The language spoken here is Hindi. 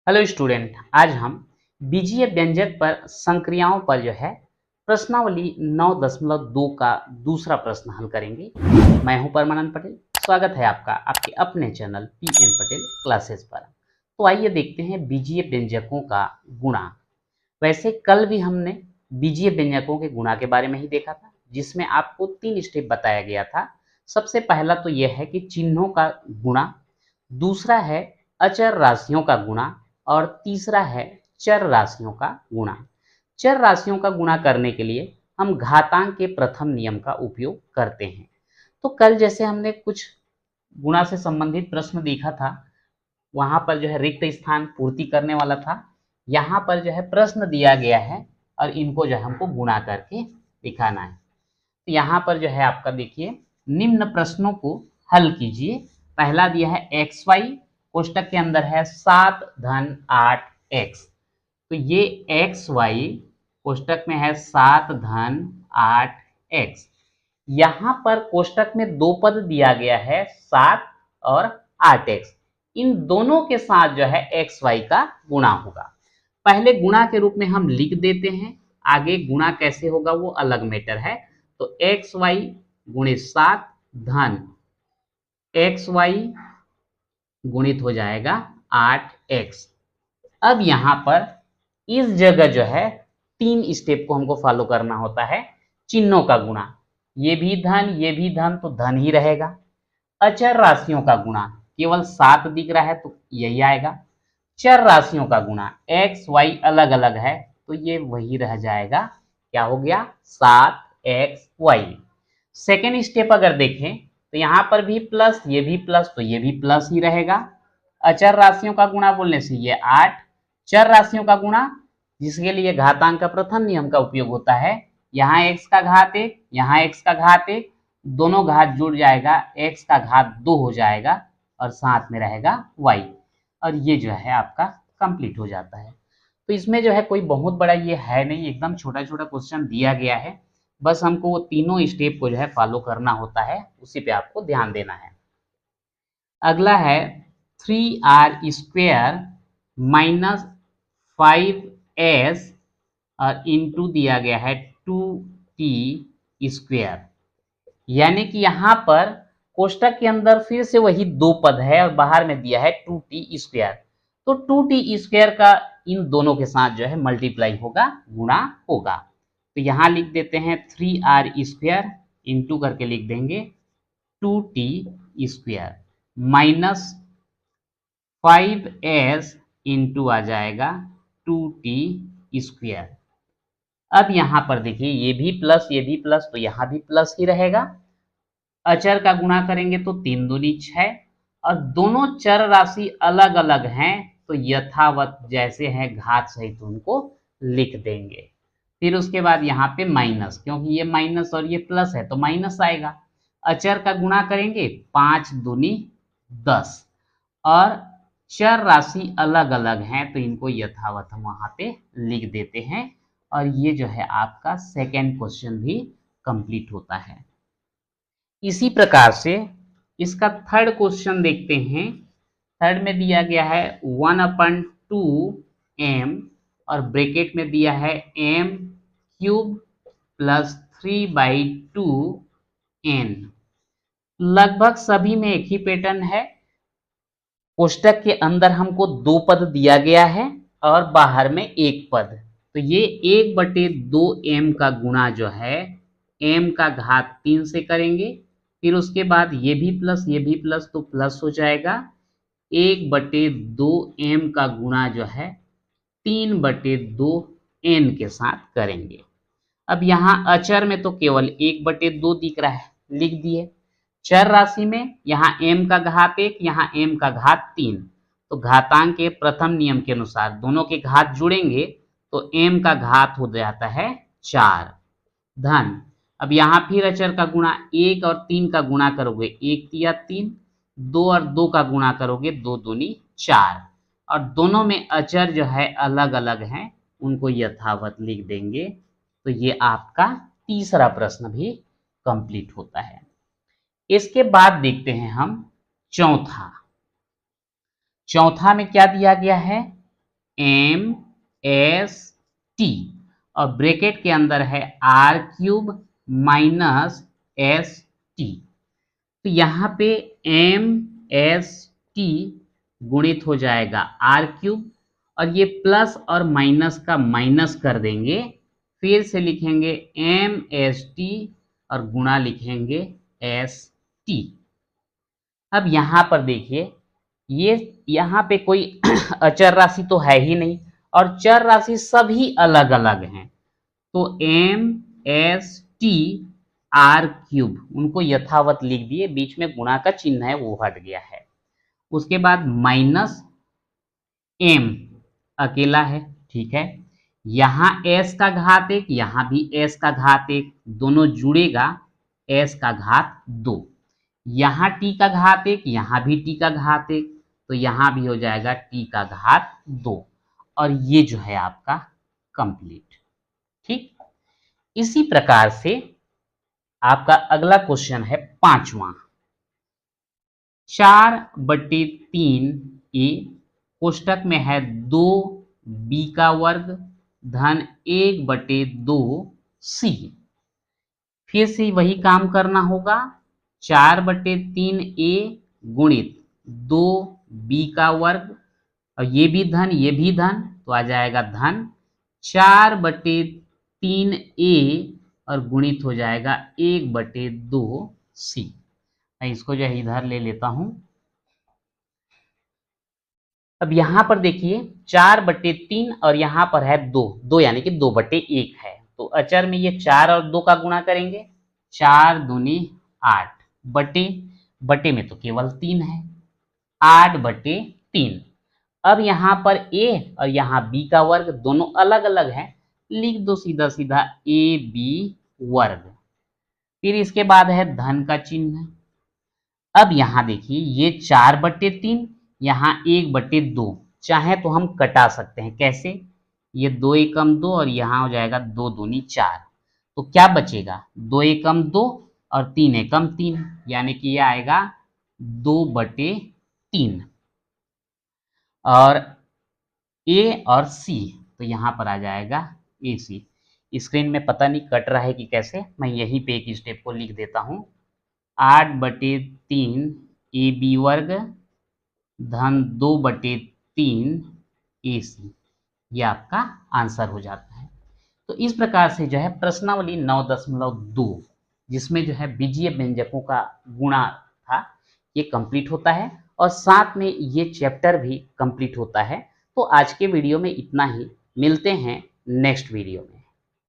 हेलो स्टूडेंट, आज हम बीजीय व्यंजक पर संक्रियाओं पर जो है प्रश्नावली 9.2 का दूसरा प्रश्न हल करेंगे। मैं हूं परमानंद पटेल। स्वागत है आपका आपके अपने channel P N Patel classes पर। तो आइए देखते हैं बीजीय व्यंजकों का गुणा। वैसे कल भी हमने बीजीय व्यंजकों के गुणा के बारे में ही देखा था, जिसमें आपको 3 स्टेप बताया गया था। सबसे पहला तो यह है कि चिन्हों का गुणा, दूसरा है अचर राशियों का गुणा और तीसरा है चर राशियों का गुणा। चर राशियों का गुणा करने के लिए हम घातांक के प्रथम नियम का उपयोग करते हैं। तो कल जैसे हमने कुछ गुणा से संबंधित प्रश्न देखा था, वहां पर जो है रिक्त स्थान पूर्ति करने वाला था। यहाँ पर जो है प्रश्न दिया गया है और इनको जो है हमको गुणा करके दिखाना है। तो यहाँ पर जो है आपका देखिए, निम्न प्रश्नों को हल कीजिए। पहला दिया है एक्स वाई, कोष्टक के अंदर है 7 धन 8 एक्स। तो ये एक्स वाई कोष्टक में है 7 धन 8 एक्स। यहाँ पर कोष्टक में दो पद दिया गया है 7 और 8 एक्स। इन दोनों के साथ जो है एक्स वाई का गुणा होगा। पहले गुणा के रूप में हम लिख देते हैं, आगे गुणा कैसे होगा वो अलग मैटर है। तो एक्स वाई गुणित 7 धन एक्स वाई गुणित हो जाएगा 8 एक्स। अब यहाँ पर इस जगह जो है 3 स्टेप को हमको फॉलो करना होता है। चिन्हों का गुणा, ये भी धन तो धन ही रहेगा। अचर राशियों का गुणा, केवल 7 दिख रहा है तो यही आएगा। चर राशियों का गुणा, एक्स वाई अलग अलग है तो ये वही रह जाएगा। क्या हो गया? 7 एक्स वाई। सेकेंड स्टेप अगर देखें तो यहाँ पर भी प्लस, ये भी प्लस तो ये भी प्लस ही रहेगा। अचर राशियों का गुणा बोलने से ये 8। चर राशियों का गुणा, जिसके लिए घातांक का प्रथम नियम का उपयोग होता है, यहाँ x का घात 1, यहाँ x का घात 1, दोनों घात जुड़ जाएगा, x का घात 2 हो जाएगा और साथ में रहेगा y। और ये जो है आपका कंप्लीट हो जाता है। तो इसमें जो है कोई बहुत बड़ा ये है नहीं, एकदम छोटा छोटा क्वेश्चन दिया गया है। बस हमको वो तीनों स्टेप को जो है फॉलो करना होता है, उसी पे आपको ध्यान देना है। अगला है 3r² माइनस 5s और इंटू दिया गया है 2t²। यानी कि यहाँ पर कोष्टक के अंदर फिर से वही दो पद है और बाहर में दिया है 2t²। तो 2t² का इन दोनों के साथ जो है मल्टीप्लाई होगा, गुणा होगा। तो यहाँ लिख देते हैं 3r² इंटू करके लिख देंगे 2t² माइनस 5s इंटू आ जाएगा 2t²। अब यहाँ पर देखिए, ये भी प्लस तो यहाँ भी प्लस ही रहेगा। अचर का गुणा करेंगे तो 3 दूनी 6 और दोनों चर राशि अलग अलग हैं तो यथावत जैसे हैं घात सहित उनको लिख देंगे। फिर उसके बाद यहाँ पे माइनस, क्योंकि ये माइनस और ये प्लस है तो माइनस आएगा। अचर का गुणा करेंगे 5 दूनी 10 और चर राशि अलग अलग हैं तो इनको यथावत हम वहां पे लिख देते हैं। और ये जो है आपका सेकेंड क्वेश्चन भी कंप्लीट होता है। इसी प्रकार से इसका थर्ड क्वेश्चन देखते हैं। थर्ड में दिया गया है 1/2m और ब्रैकेट में दिया है m³ प्लस 3/2n। लगभग सभी में एक ही पैटर्न है। कोष्टक के अंदर हमको दो पद दिया गया है और बाहर में एक पद। तो ये 1/2m का गुणा जो है m का घात 3 से करेंगे। फिर उसके बाद ये भी प्लस तो प्लस हो जाएगा। 1/2m का गुणा जो है 3/2n के साथ करेंगे। अब यहाँ अचर में तो केवल 1/2 दिख रहा है, लिख दिए। चर राशि में यहाँ m का घात 1, यहाँ m का घात 3। तो घातांक के प्रथम नियम के अनुसार दोनों के घात जुड़ेंगे तो m का घात हो जाता है 4 धन। अब यहाँ फिर अचर का गुणा 1 और 3 का गुणा करोगे 1 तिया 3, 2 और 2 का गुणा करोगे 2 दूनी 4। और दोनों में अचर जो है अलग अलग हैं, उनको यथावत लिख देंगे। तो ये आपका तीसरा प्रश्न भी कंप्लीट होता है। इसके बाद देखते हैं हम चौथा। चौथा में क्या दिया गया है? एम एस टी और ब्रैकेट के अंदर है R cube minus S T. तो यहाँ पे एम एस टी गुणित हो जाएगा आर क्यूब और ये प्लस और माइनस का माइनस कर देंगे, फिर से लिखेंगे एम एस टी और गुणा लिखेंगे एस टी। अब यहाँ पर देखिए, ये यहाँ पे कोई अचर राशि तो है ही नहीं और चर राशि सभी अलग अलग हैं, तो M S T R cube उनको यथावत लिख दिए, बीच में गुणा का चिन्ह है वो हट गया है। उसके बाद माइनस एम अकेला है, ठीक है। यहाँ एस का घात एक, यहाँ भी एस का घात एक, दोनों जुड़ेगा एस का घात दो। यहाँ टी का घात एक, यहाँ भी टी का घात एक, तो यहाँ भी हो जाएगा टी का घात दो और ये जो है आपका कंप्लीट। ठीक, इसी प्रकार से आपका अगला क्वेश्चन है 5वां। 4/3 ए कोष्टक में है 2b का वर्ग धन 1/2 सी। फिर से वही काम करना होगा, 4/3 ए गुणित 2b का वर्ग और ये भी धन ये भी धन, तो आ जाएगा धन 4/3 ए और गुणित हो जाएगा 1/2 सी। मैं इसको जो है इधर ले लेता हूं। अब यहां पर देखिए 4/3 और यहां पर है 2 यानी कि 2/1 है, तो अचर में ये 4 और 2 का गुणा करेंगे, 4 दूनी 8, बटे बटे में तो केवल 3 है, 8/3। अब यहाँ पर a और यहाँ b का वर्ग दोनों अलग अलग है, लिख दो सीधा सीधा ए बी वर्ग। फिर इसके बाद है धन का चिन्ह। अब यहाँ देखिए ये 4/3, यहाँ 1/2, चाहे तो हम कटा सकते हैं, कैसे? ये 2 एकम 2 और यहाँ हो जाएगा 2 दूनी 4, तो क्या बचेगा? 2 एकम 2 और 3 एकम 3, यानी कि ये आएगा 2/3। और ए और सी, तो यहाँ पर आ जाएगा ए सी। स्क्रीन में पता नहीं कट रहा है कि कैसे, मैं यहीं पे एक स्टेप को लिख देता हूँ, 8/3 ए बी वर्ग धन 2/3 ए सी, ये आपका आंसर हो जाता है। तो इस प्रकार से जो है प्रश्नावली 9.2 जिसमें जो है बीजीय व्यंजकों का गुणा था ये कंप्लीट होता है और साथ में ये चैप्टर भी कंप्लीट होता है। तो आज के वीडियो में इतना ही, मिलते हैं नेक्स्ट वीडियो में।